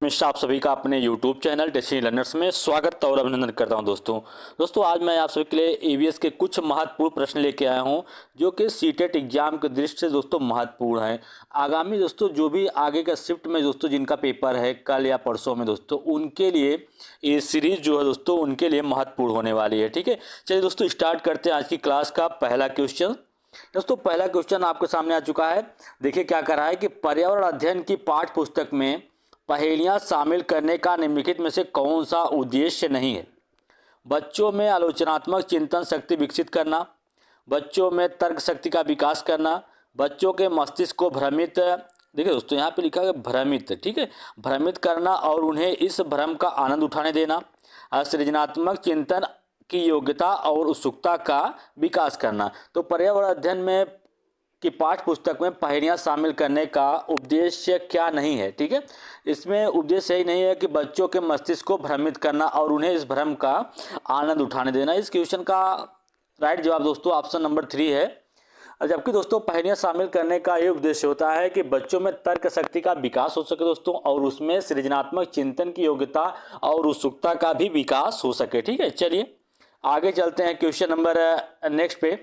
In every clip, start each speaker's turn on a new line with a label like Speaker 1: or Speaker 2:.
Speaker 1: हमेशा आप सभी का अपने YouTube चैनल डेस्टिनी लर्नर्स में स्वागत और अभिनंदन करता हूं। दोस्तों आज मैं आप सभी के लिए ईवीएस के कुछ महत्वपूर्ण प्रश्न लेके आया हूं जो कि सीटेट एग्जाम के दृष्टि से दोस्तों महत्वपूर्ण है। आगामी दोस्तों जो भी आगे का शिफ्ट में दोस्तों जिनका पेपर है कल या परसों में दोस्तों, उनके लिए ये सीरीज जो है दोस्तों उनके लिए महत्वपूर्ण होने वाली है। ठीक है, चलिए दोस्तों स्टार्ट करते हैं आज की क्लास का पहला क्वेश्चन। दोस्तों पहला क्वेश्चन आपके सामने आ चुका है। देखिए क्या कर रहा है कि पर्यावरण अध्ययन की पाठ्य पुस्तक में पहेलियां शामिल करने का निम्नलिखित में से कौन सा उद्देश्य नहीं है? बच्चों में आलोचनात्मक चिंतन शक्ति विकसित करना, बच्चों में तर्क शक्ति का विकास करना, बच्चों के मस्तिष्क को भ्रमित, देखिए दोस्तों यहाँ पे लिखा है भ्रमित, ठीक है, भ्रमित करना और उन्हें इस भ्रम का आनंद उठाने देना, सृजनात्मक चिंतन की योग्यता और उत्सुकता का विकास करना। तो पर्यावरण अध्ययन में कि पाठ्य पुस्तक में पहेलियां शामिल करने का उद्देश्य क्या नहीं है? ठीक है, इसमें उद्देश्य यही नहीं है कि बच्चों के मस्तिष्क को भ्रमित करना और उन्हें इस भ्रम का आनंद उठाने देना। इस क्वेश्चन का राइट जवाब दोस्तों ऑप्शन नंबर 3 है। जबकि दोस्तों पहेलियां शामिल करने का ये उद्देश्य होता है कि बच्चों में तर्क शक्ति का विकास हो सके दोस्तों, और उसमें सृजनात्मक चिंतन की योग्यता और उत्सुकता का भी विकास हो सके। ठीक है, चलिए आगे चलते हैं क्वेश्चन नंबर नेक्स्ट पे।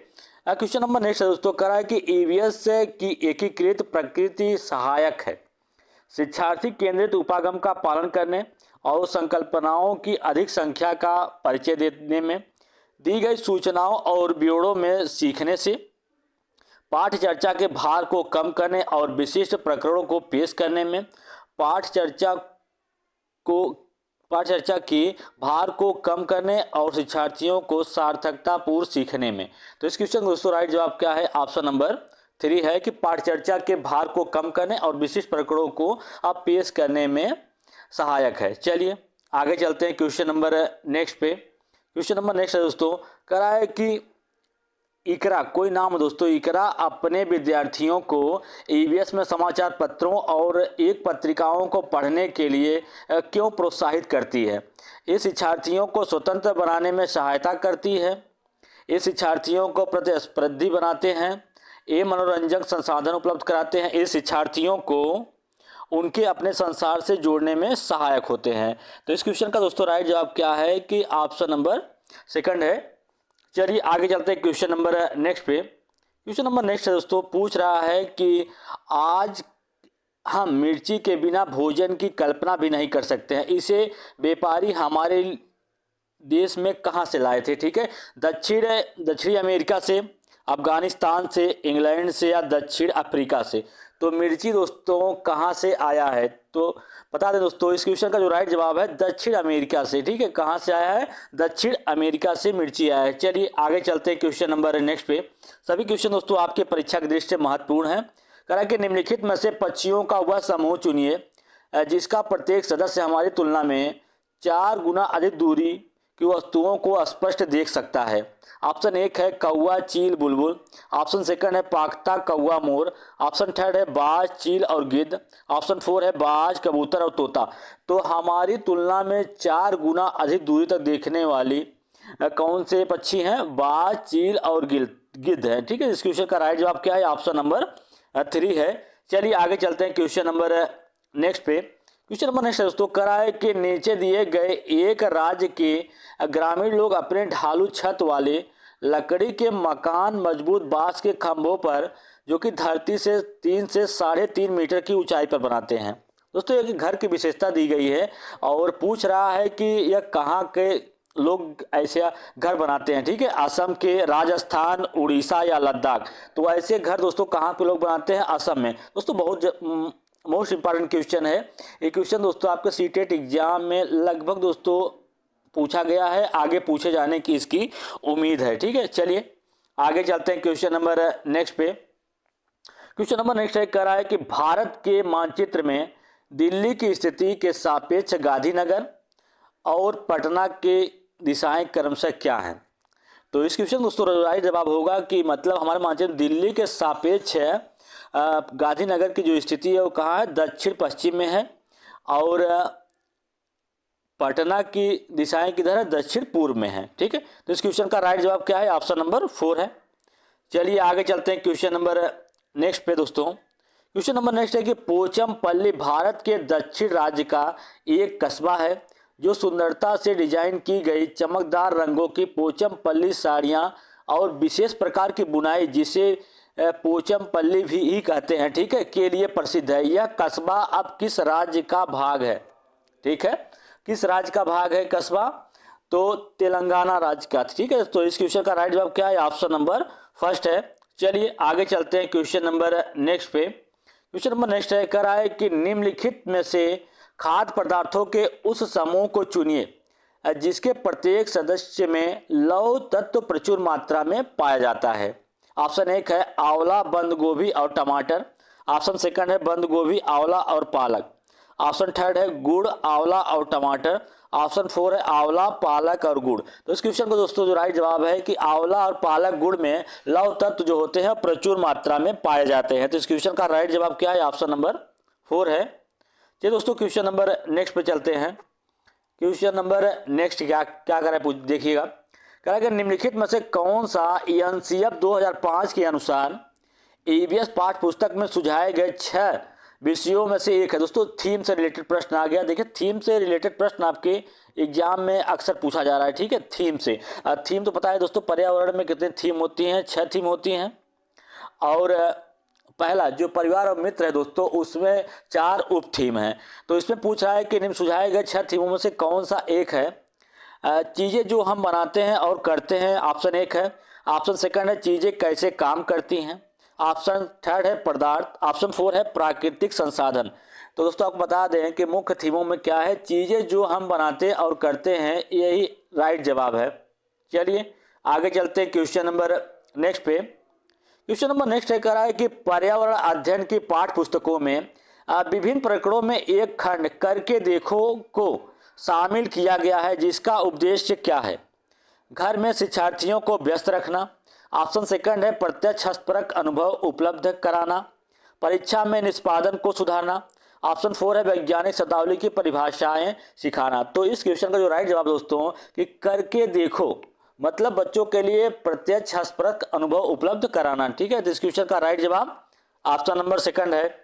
Speaker 1: क्वेश्चन नंबर नेक्स्ट दोस्तों करा है कि ईवीएस की एकीकृत प्रकृति सहायक है शिक्षार्थी केंद्रित उपागम का पालन करने और संकल्पनाओं की अधिक संख्या का परिचय देने में, दी गई सूचनाओं और ब्यौरों में सीखने से, पाठ चर्चा के भार को कम करने और विशिष्ट प्रकरणों को पेश करने में, पाठ को पाठ चर्चा की भार को कम करने और शिक्षार्थियों को सार्थकतापूर्ण सीखने में। तो इस क्वेश्चन दोस्तों राइट जवाब क्या है? ऑप्शन नंबर 3 है कि पाठ चर्चा के भार को कम करने और विशिष्ट प्रकरणों को आप पेश करने में सहायक है। चलिए आगे चलते हैं क्वेश्चन नंबर नेक्स्ट पे। क्वेश्चन नंबर नेक्स्ट है दोस्तों करा है कि इकरा, कोई नाम है दोस्तों, इकरा अपने विद्यार्थियों को ईवीएस में समाचार पत्रों और एक पत्रिकाओं को पढ़ने के लिए क्यों प्रोत्साहित करती है? ये शिक्षार्थियों को स्वतंत्र बनाने में सहायता करती है, ये शिक्षार्थियों को प्रतिस्पर्धी बनाते हैं, ये मनोरंजक संसाधन उपलब्ध कराते हैं, ये शिक्षार्थियों को उनके अपने संसार से जोड़ने में सहायक होते हैं। तो इस क्वेश्चन का दोस्तों राइट जवाब क्या है कि ऑप्शन नंबर 2 है। चलिए आगे चलते हैं क्वेश्चन नंबर नेक्स्ट पे। क्वेश्चन नंबर नेक्स्ट है दोस्तों पूछ रहा है कि आज हम मिर्ची के बिना भोजन की कल्पना भी नहीं कर सकते हैं, इसे व्यापारी हमारे देश में कहाँ से लाए थे? ठीक है, दक्षिणी अमेरिका से, अफगानिस्तान से, इंग्लैंड से या दक्षिण अफ्रीका से। तो मिर्ची दोस्तों कहाँ से आया है? तो बता दें दोस्तों इस क्वेश्चन का जो राइट जवाब है दक्षिण अमेरिका से। ठीक है, कहाँ से आया है? दक्षिण अमेरिका से मिर्ची आया है। चलिए आगे चलते हैं क्वेश्चन नंबर नेक्स्ट पे। सभी क्वेश्चन दोस्तों आपके परीक्षा की दृष्टि से महत्वपूर्ण है। करा कि निम्नलिखित में से पक्षियों का वह समूह चुनिए जिसका प्रत्येक सदस्य हमारी तुलना में 4 गुना अधिक दूरी की वस्तुओं को स्पष्ट देख सकता है। ऑप्शन 1 है कौवा, चील, बुलबुल। ऑप्शन 2 है पाख्ता, कौवा, मोर। ऑप्शन 3 है बाज, चील और गिद्ध। ऑप्शन 4 है बाज, कबूतर और तोता। तो हमारी तुलना में 4 गुना अधिक दूरी तक देखने वाली कौन से पक्षी हैं? बाज, चील और गिद्ध है। ठीक है, इस क्वेश्चन का राइट जवाब क्या है? ऑप्शन नंबर 3 है। चलिए आगे चलते हैं क्वेश्चन नंबर नेक्स्ट पे। क्वेश्चन नंबर नेक्स्ट दोस्तों करा है कि नीचे दिए गए एक राज्य के ग्रामीण लोग अपने ढालू छत वाले लकड़ी के मकान मजबूत बांस के खंभों पर जो कि धरती से 3 से 3.5 मीटर की ऊंचाई पर बनाते हैं। दोस्तों एक घर की विशेषता दी गई है और पूछ रहा है कि यह कहाँ के लोग ऐसे घर बनाते हैं। ठीक है, असम के, राजस्थान, उड़ीसा या लद्दाख। तो ऐसे घर दोस्तों कहाँ पे लोग बनाते हैं? असम में। दोस्तों बहुत मोस्ट इंपॉर्टेंट क्वेश्चन है ये क्वेश्चन दोस्तों आपके सीटेट एग्जाम में लगभग दोस्तों पूछा गया है, आगे पूछे जाने की इसकी उम्मीद है। ठीक है, चलिए आगे चलते हैं क्वेश्चन नंबर नेक्स्ट पे। क्वेश्चन नंबर नेक्स्ट है कह रहा है कि भारत के मानचित्र में दिल्ली की स्थिति के सापेक्ष गांधीनगर और पटना के दिशाएं क्रमशः क्या हैं? तो इस क्वेश्चन दोस्तों राइट जवाब होगा कि मतलब हमारे मानचित्र दिल्ली के सापेक्ष गांधीनगर की जो स्थिति है वो कहाँ है? दक्षिण पश्चिम में है, और पटना की दिशाएं किधर है? दक्षिण पूर्व में है। ठीक है, तो इस क्वेश्चन का राइट जवाब क्या है? ऑप्शन नंबर 4 है। चलिए आगे चलते हैं क्वेश्चन नंबर नेक्स्ट पे दोस्तों। क्वेश्चन नंबर नेक्स्ट है कि पोचमपल्ली भारत के दक्षिण राज्य का एक कस्बा है जो सुंदरता से डिजाइन की गई चमकदार रंगों की पोचमपल्ली साड़ियाँ और विशेष प्रकार की बुनाई, जिसे पोचमपल्ली भी ही कहते हैं, ठीक है, के लिए प्रसिद्ध है। यह कस्बा अब किस राज्य का भाग है? ठीक है, किस राज्य का भाग है कस्बा? तो तेलंगाना राज्य का, ठीक है। तो इस क्वेश्चन का राइट जवाब क्या है? ऑप्शन नंबर फर्स्ट है। चलिए आगे चलते हैं क्वेश्चन नंबर नेक्स्ट पे। क्वेश्चन नंबर नेक्स्ट है, कह रहा है कि निम्नलिखित में से खाद्य पदार्थों के उस समूह को चुनिए जिसके प्रत्येक सदस्य में लौह तत्व प्रचुर मात्रा में पाया जाता है। ऑप्शन एक है आंवला, बंद गोभी और टमाटर। ऑप्शन सेकंड है बंद गोभी, आंवला और पालक। ऑप्शन थर्ड है गुड़, आंवला और टमाटर। ऑप्शन फोर है आंवला, पालक और गुड़। तो इस क्वेश्चन को दोस्तों जो राइट जवाब है कि आंवला और पालक गुड़ में लौह तत्व जो होते हैं प्रचुर मात्रा में पाए जाते हैं। तो इस क्वेश्चन का राइट जवाब क्या है? ऑप्शन नंबर फोर है। चलिए दोस्तों क्वेश्चन नंबर नेक्स्ट पे चलते हैं। क्वेश्चन नंबर नेक्स्ट क्या क्या कर रहा है देखिएगा। कह रहा है कि निम्नलिखित में से कौन सा एनसीएफ 2005 के अनुसार ईवीएस पाठ्य पुस्तक में सुझाए गए 6 विषयों में से एक है। दोस्तों थीम से रिलेटेड प्रश्न आ गया। देखिए थीम से रिलेटेड प्रश्न आपके एग्जाम में अक्सर पूछा जा रहा है, ठीक है। थीम से थीम तो पता है दोस्तों, पर्यावरण में कितनी थीम होती हैं? 6 थीम होती हैं। और पहला जो परिवार और मित्र है दोस्तों, उसमें 4 उप थीम हैं। तो इसमें पूछ रहा है कि निम्न सुझाए गए 6 थीमों में से कौन सा एक है? चीज़ें जो हम बनाते हैं और करते हैं, ऑप्शन एक है। ऑप्शन सेकंड है चीज़ें कैसे काम करती हैं। ऑप्शन थर्ड है पदार्थ। ऑप्शन फोर है प्राकृतिक संसाधन। तो दोस्तों आपको बता दें कि मुख्य थीमों में क्या है? चीज़ें जो हम बनाते और करते हैं, यही राइट जवाब है। चलिए आगे चलते हैं क्वेश्चन नंबर नेक्स्ट पे। क्वेश्चन नंबर नेक्स्ट है, कह रहा है कि पर्यावरण अध्ययन की पाठ्य पुस्तकों में विभिन्न प्रकरणों में एक खंड करके देखो को शामिल किया गया है, जिसका उद्देश्य क्या है? घर में शिक्षार्थियों को व्यस्त रखना। ऑप्शन सेकंड है प्रत्यक्ष हस्तपरक अनुभव उपलब्ध कराना। परीक्षा में निष्पादन को सुधारना। ऑप्शन फोर है वैज्ञानिक शब्दावली की परिभाषाएं सिखाना। तो इस क्वेश्चन का जो राइट जवाब दोस्तों कि करके देखो मतलब बच्चों के लिए प्रत्यक्ष हस्तपरक अनुभव उपलब्ध कराना, ठीक है। तो इस क्वेश्चन का राइट जवाब ऑप्शन नंबर सेकंड है।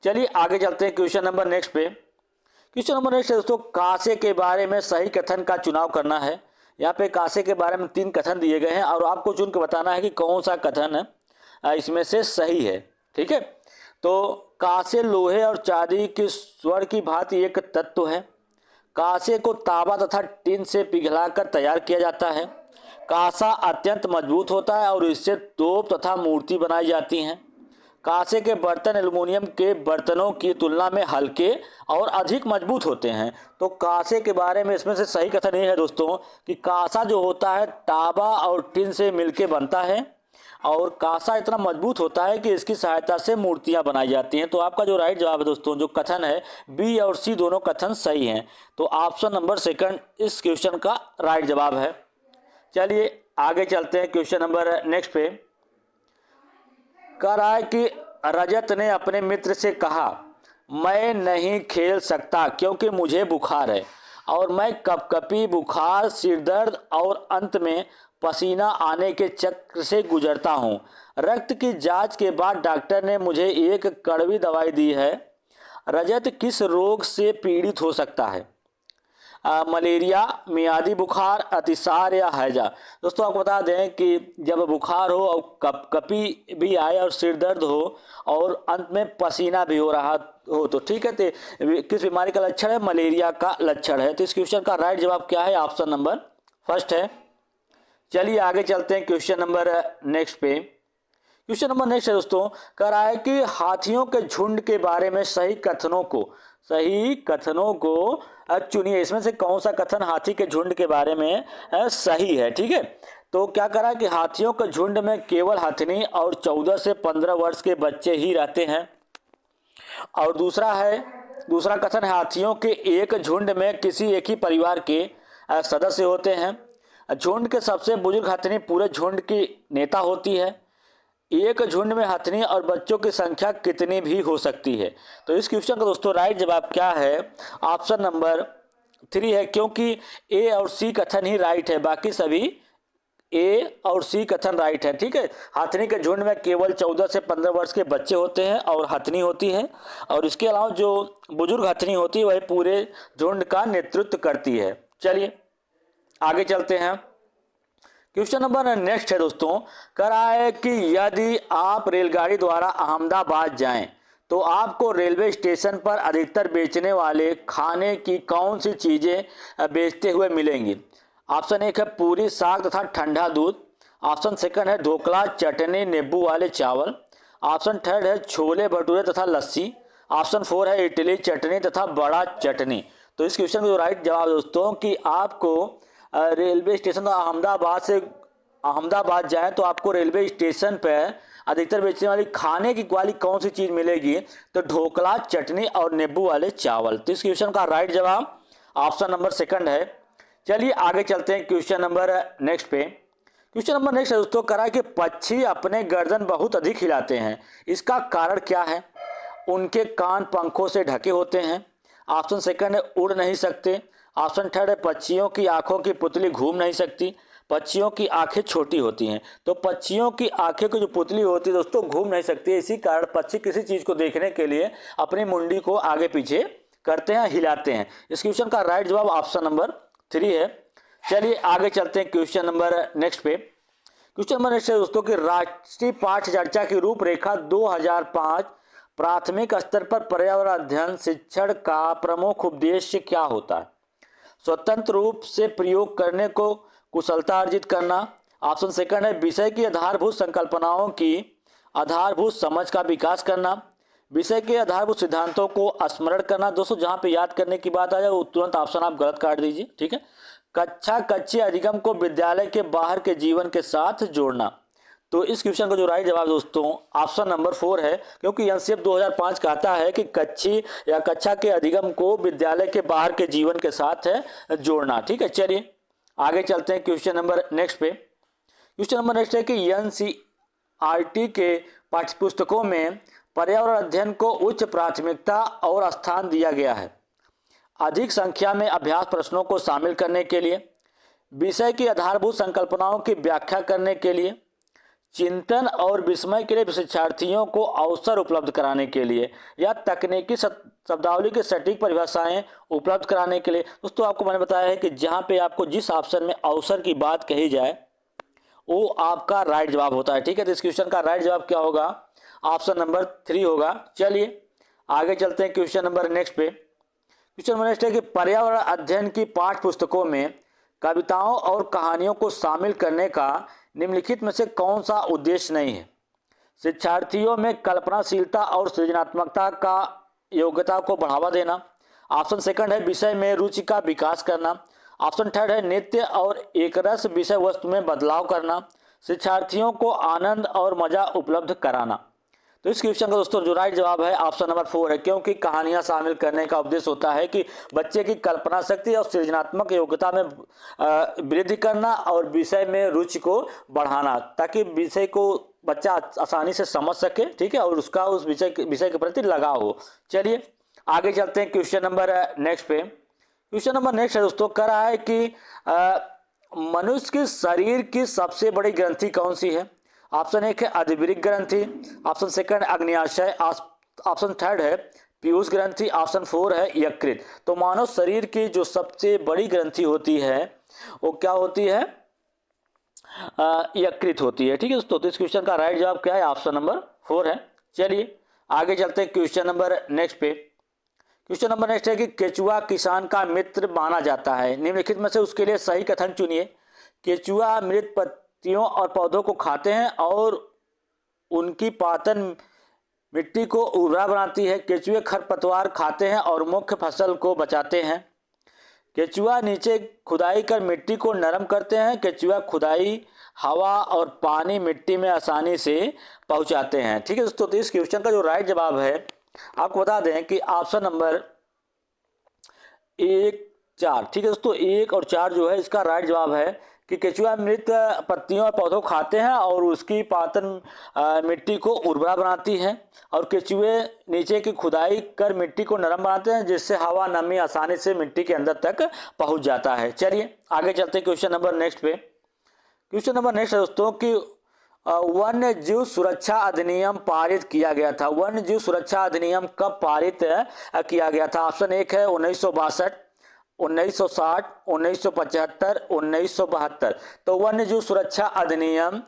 Speaker 1: चलिए आगे चलते हैं क्वेश्चन नंबर नेक्स्ट पे। क्वेश्चन नंबर नेक्स्ट है दोस्तों, कांसे के बारे में सही कथन का चुनाव करना है। यहाँ पे कांसे के बारे में 3 कथन दिए गए हैं और आपको चुन के बताना है कि कौन सा कथन इसमें से सही है, ठीक है। तो कांसे लोहे और चांदी की स्वर्ण की भांति एक तत्व है। कांसे को तांबा तथा टिन से पिघलाकर तैयार किया जाता है। कांसा अत्यंत मजबूत होता है और इससे तोप तथा मूर्ति बनाई जाती हैं। कांसे के बर्तन एल्युमिनियम के बर्तनों की तुलना में हल्के और अधिक मजबूत होते हैं। तो कांसे के बारे में इसमें से सही कथन ये है दोस्तों कि कांसा जो होता है तांबा और टिन से मिलके बनता है और कांसा इतना मजबूत होता है कि इसकी सहायता से मूर्तियां बनाई जाती हैं। तो आपका जो राइट जवाब है दोस्तों, जो कथन है बी और सी दोनों कथन सही हैं। तो ऑप्शन नंबर सेकंड इस क्वेश्चन का राइट जवाब है। चलिए आगे चलते हैं क्वेश्चन नंबर नेक्स्ट पे। कह रहा है कि रजत ने अपने मित्र से कहा, मैं नहीं खेल सकता क्योंकि मुझे बुखार है और मैं कपकपी, बुखार, सिरदर्द और अंत में पसीना आने के चक्र से गुजरता हूँ। रक्त की जांच के बाद डॉक्टर ने मुझे एक कड़वी दवाई दी है। रजत किस रोग से पीड़ित हो सकता है? मलेरिया, मियादी बुखार, अतिसार या हैजा। दोस्तों आपको बता दें कि जब बुखार हो और कपकपी भी आए और सिर दर्द हो और अंत में पसीना भी हो रहा हो तो ठीक है, तो किस बीमारी का लक्षण है? मलेरिया का लक्षण है। तो इस क्वेश्चन का राइट जवाब क्या है? ऑप्शन नंबर फर्स्ट है। चलिए आगे चलते हैं क्वेश्चन नंबर नेक्स्ट पे। क्वेश्चन नंबर नेक्स्ट है दोस्तों, कह रहा है कि हाथियों के झुंड के बारे में सही कथनों को चुनिए। इसमें से कौन सा कथन हाथी के झुंड के बारे में सही है, ठीक है। तो क्या करा कि हाथियों के झुंड में केवल हथिनी और 14 से 15 वर्ष के बच्चे ही रहते हैं। और दूसरा कथन है हाथियों के एक झुंड में किसी एक ही परिवार के सदस्य होते हैं। झुंड के सबसे बुजुर्ग हथिनी पूरे झुंड की नेता होती है। एक झुंड में हथिनी और बच्चों की संख्या कितनी भी हो सकती है? तो इस क्वेश्चन का दोस्तों राइट जवाब क्या है? ऑप्शन नंबर 3 है, क्योंकि ए और सी कथन ही राइट है, बाकी सभी ए और सी कथन राइट है। ठीक है, हथनी के झुंड में केवल 14 से 15 वर्ष के बच्चे होते हैं और हथनी होती है, और इसके अलावा जो बुजुर्ग हथनी होती है वह पूरे झुंड का नेतृत्व करती है। चलिए आगे चलते हैं। क्वेश्चन नंबर नेक्स्ट है दोस्तों, कह रहा है कि यदि आप रेलगाड़ी द्वारा अहमदाबाद जाएं तो आपको रेलवे स्टेशन पर अधिकतर बेचने वाले खाने की कौन सी चीजें बेचते हुए मिलेंगी। ऑप्शन एक है पूरी, साग तथा ठंडा दूध। ऑप्शन सेकंड है ढोकला, चटनी, नींबू वाले चावल। ऑप्शन थर्ड है छोले भटूरे तथा लस्सी। ऑप्शन फोर है इडली चटनी तथा बड़ा चटनी। तो इस क्वेश्चन का जो राइट जवाब दोस्तों कि आपको रेलवे स्टेशन अहमदाबाद जाएं तो आपको रेलवे स्टेशन पर अधिकतर बेचने वाली खाने की वाली कौन सी चीज मिलेगी, तो ढोकला, चटनी और नींबू वाले चावल। तो इस क्वेश्चन का राइट जवाब ऑप्शन नंबर सेकंड है। चलिए आगे चलते हैं क्वेश्चन नंबर नेक्स्ट पे। क्वेश्चन नंबर नेक्स्ट है दोस्तों, करा कि पक्षी अपने गर्दन बहुत अधिक हिलाते हैं, इसका कारण क्या है। उनके कान पंखों से ढके होते हैं। ऑप्शन सेकंड है उड़ नहीं सकते। ऑप्शन थर्ड है पक्षियों की आंखों की पुतली घूम नहीं सकती। पक्षियों की आंखें छोटी होती हैं। तो पक्षियों की आंखें की जो पुतली होती है दोस्तों घूम नहीं सकती, इसी कारण पक्षी किसी चीज को देखने के लिए अपनी मुंडी को आगे पीछे करते हैं, हिलाते हैं। इस क्वेश्चन का राइट जवाब ऑप्शन नंबर 3 है। चलिए आगे चलते हैं क्वेश्चन नंबर नेक्स्ट पे। क्वेश्चन नंबर नेक्स्ट है दोस्तों कि राष्ट्रीय पाठ्य चर्चा की रूपरेखा 2005 प्राथमिक स्तर पर पर्यावरण अध्ययन शिक्षण का प्रमुख उद्देश्य क्या होता है। स्वतंत्र रूप से प्रयोग करने को कुशलता अर्जित करना। ऑप्शन सेकंड है विषय की आधारभूत संकल्पनाओं की आधारभूत समझ का विकास करना। विषय के आधारभूत सिद्धांतों को स्मरण करना। दोस्तों जहां पे याद करने की बात आ जाए वो तुरंत ऑप्शन आप गलत काट दीजिए। ठीक है, कच्चे अधिगम को विद्यालय के बाहर के जीवन के साथ जोड़ना। तो इस क्वेश्चन का जो राइट जवाब दोस्तों ऑप्शन नंबर 4 है, क्योंकि एनसीएफ 2005 कहता है कि कक्षा के अधिगम को विद्यालय के बाहर के जीवन के साथ है जोड़ना। ठीक है, चलिए आगे चलते हैं क्वेश्चन नंबर नेक्स्ट पे। क्वेश्चन नंबर नेक्स्ट है कि एनसीईआरटी के पाठ्यपुस्तकों में पर्यावरण अध्ययन को उच्च प्राथमिकता और स्थान दिया गया है। अधिक संख्या में अभ्यास प्रश्नों को शामिल करने के लिए, विषय की आधारभूत संकल्पनाओं की व्याख्या करने के लिए, चिंतन और विस्मय के लिए शिक्षार्थियों को अवसर उपलब्ध कराने के लिए, या तकनीकी शब्दावली की सटीक परिभाषाएं उपलब्ध कराने के लिए। दोस्तों आपको मैंने बताया है कि जहां पे आपको जिस ऑप्शन में अवसर की बात कही जाए वो आपका राइट जवाब होता है। ठीक है, तो इस क्वेश्चन का राइट जवाब क्या होगा, ऑप्शन नंबर 3 होगा। चलिए आगे चलते हैं क्वेश्चन नंबर नेक्स्ट पे। क्वेश्चन नंबर नेक्स्ट है कि पर्यावरण अध्ययन की पाठ्य पुस्तकों में कविताओं और कहानियों को शामिल करने का निम्नलिखित में से कौन सा उद्देश्य नहीं है। शिक्षार्थियों में कल्पनाशीलता और सृजनात्मकता का योग्यता को बढ़ावा देना। ऑप्शन सेकंड है विषय में रुचि का विकास करना। ऑप्शन थर्ड है नित्य और एकरस विषय वस्तु में बदलाव करना। शिक्षार्थियों को आनंद और मजा उपलब्ध कराना। तो इस क्वेश्चन का दोस्तों जो राइट जवाब है ऑप्शन नंबर 4 है, क्योंकि कहानियां शामिल करने का उद्देश्य होता है कि बच्चे की कल्पना शक्ति और सृजनात्मक योग्यता में वृद्धि करना और विषय में रुचि को बढ़ाना, ताकि विषय को बच्चा आसानी से समझ सके। ठीक है, और उसका उस विषय के प्रति लगाव हो। चलिए आगे चलते हैं क्वेश्चन नंबर नेक्स्ट पे। क्वेश्चन नंबर नेक्स्ट है दोस्तों, कह रहा है कि मनुष्य के शरीर की सबसे बड़ी ग्रंथि कौन सी है। ऑप्शन एक है अधिवृक्क ग्रंथि। ऑप्शन सेकंड अग्न्याशय। ऑप्शन थर्ड है पीयूष ग्रंथि। ऑप्शन 4 है यकृत। तो मानव शरीर की जो सबसे बड़ी ग्रंथि होती है वो क्या होती है, यकृत होती है। ठीक है दोस्तों, तो इस क्वेश्चन का राइट जवाब क्या है, ऑप्शन नंबर 4 है। चलिए आगे चलते हैं क्वेश्चन नंबर नेक्स्ट पे। क्वेश्चन नंबर नेक्स्ट है कि केचुआ किसान का मित्र माना जाता है, निम्नलिखित में से उसके लिए सही कथन चुनिए। केचुआ मृत पत्तियों और पौधों को खाते हैं और उनकी पातन मिट्टी को उर्वरा बनाती है। केचुए खरपतवार खाते हैं और मुख्य फसल को बचाते हैं। केचुआ नीचे खुदाई कर मिट्टी को नरम करते हैं। केचुआ खुदाई हवा और पानी मिट्टी में आसानी से पहुंचाते हैं। ठीक है दोस्तों, तो इस क्वेश्चन का जो राइट जवाब है आपको बता दें कि ऑप्शन नंबर 1, 4। ठीक है दोस्तों, 1 और 4 जो है इसका राइट जवाब है कि केचुआ मृत पत्तियों और पौधों खाते हैं और उसकी पातन मिट्टी को उर्वरा बनाती है, और केचुए नीचे की खुदाई कर मिट्टी को नरम बनाते हैं, जिससे हवा नमी आसानी से मिट्टी के अंदर तक पहुंच जाता है। चलिए आगे चलते हैं क्वेश्चन नंबर नेक्स्ट पे। क्वेश्चन नंबर नेक्स्ट है दोस्तों कि वन्य जीव सुरक्षा अधिनियम पारित किया गया था। वन्य जीव सुरक्षा अधिनियम कब पारित किया गया था? ऑप्शन एक है 1962, 1960, 1975, 1972। तो वन्य जीव सुरक्षा अधिनियम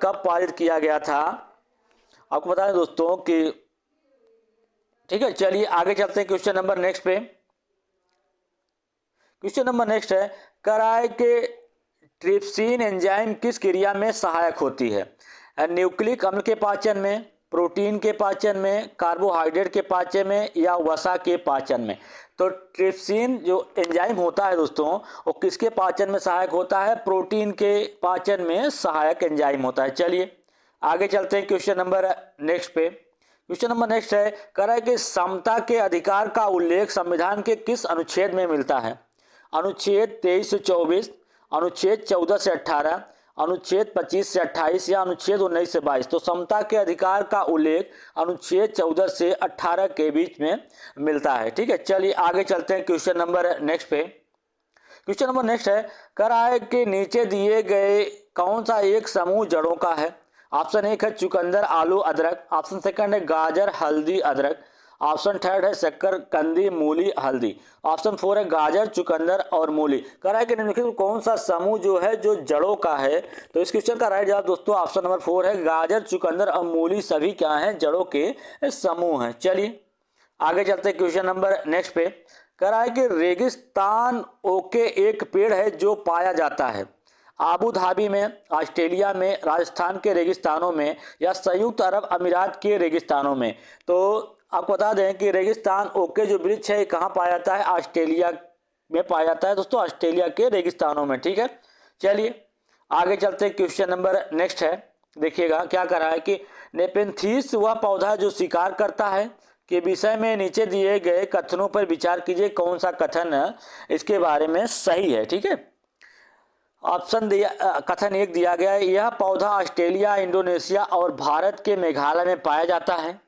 Speaker 1: कब पारित किया गया था? आपको बता दें दोस्तों कि ठीक है, चलिए आगे चलते हैं क्वेश्चन नंबर नेक्स्ट पे। क्वेश्चन नंबर नेक्स्ट है, कराए के ट्रिप्सिन एंजाइम किस क्रिया में सहायक होती है? न्यूक्लिक अम्ल के पाचन में, प्रोटीन के पाचन में, कार्बोहाइड्रेट के पाचन में या वसा के पाचन में? तो ट्रिप्सिन जो एंजाइम होता है दोस्तों वो किसके पाचन में सहायक होता है? प्रोटीन के पाचन में सहायक एंजाइम होता है। चलिए आगे चलते हैं क्वेश्चन नंबर नेक्स्ट पे। क्वेश्चन नंबर नेक्स्ट है, कराए कि समता के अधिकार का उल्लेख संविधान के किस अनुच्छेद में मिलता है? अनुच्छेद 23 से 24, अनुच्छेद 14 से 18, अनुच्छेद 25 से 28 या अनुच्छेद 19 से 22? तो समता के अधिकार का उल्लेख अनुच्छेद 14 से 18 के बीच में मिलता है। ठीक है, चलिए आगे चलते हैं क्वेश्चन नंबर नेक्स्ट पे। क्वेश्चन नंबर नेक्स्ट है, कराए के नीचे दिए गए कौन सा एक समूह जड़ों का है? ऑप्शन एक है चुकंदर आलू अदरक, ऑप्शन सेकंड है गाजर हल्दी अदरक, ऑप्शन थर्ड है शक्करकंदी मूली हल्दी, ऑप्शन फोर है गाजर चुकंदर और मूली। कराए के निम्नलिखित कौन सा समूह जो है जो जड़ों का है? तो इस क्वेश्चन का राइट जवाब दोस्तों ऑप्शन नंबर फोर है, गाजर चुकंदर और मूली सभी क्या है? जड़ों के समूह हैं। चलिए आगे चलते हैं क्वेश्चन नंबर नेक्स्ट पे। कराए कि रेगिस्तान ओके एक पेड़ है जो पाया जाता है आबू धाबी में, ऑस्ट्रेलिया में, राजस्थान के रेगिस्तानों में या संयुक्त अरब अमीरात के रेगिस्तानों में? तो आपको बता दें कि रेगिस्तान ओके जो वृक्ष है कहाँ पाया जाता है? ऑस्ट्रेलिया में पाया जाता है दोस्तों, ऑस्ट्रेलिया के रेगिस्तानों में। ठीक है, चलिए आगे चलते हैं क्वेश्चन नंबर नेक्स्ट है। देखिएगा क्या कर रहा है कि नेपेंथीस वह पौधा जो शिकार करता है के विषय में नीचे दिए गए कथनों पर विचार कीजिए, कौन सा कथन इसके बारे में सही है? ठीक है, ऑप्शन दिया, कथन एक दिया गया है, यह पौधा ऑस्ट्रेलिया, इंडोनेशिया और भारत के मेघालय में पाया जाता है।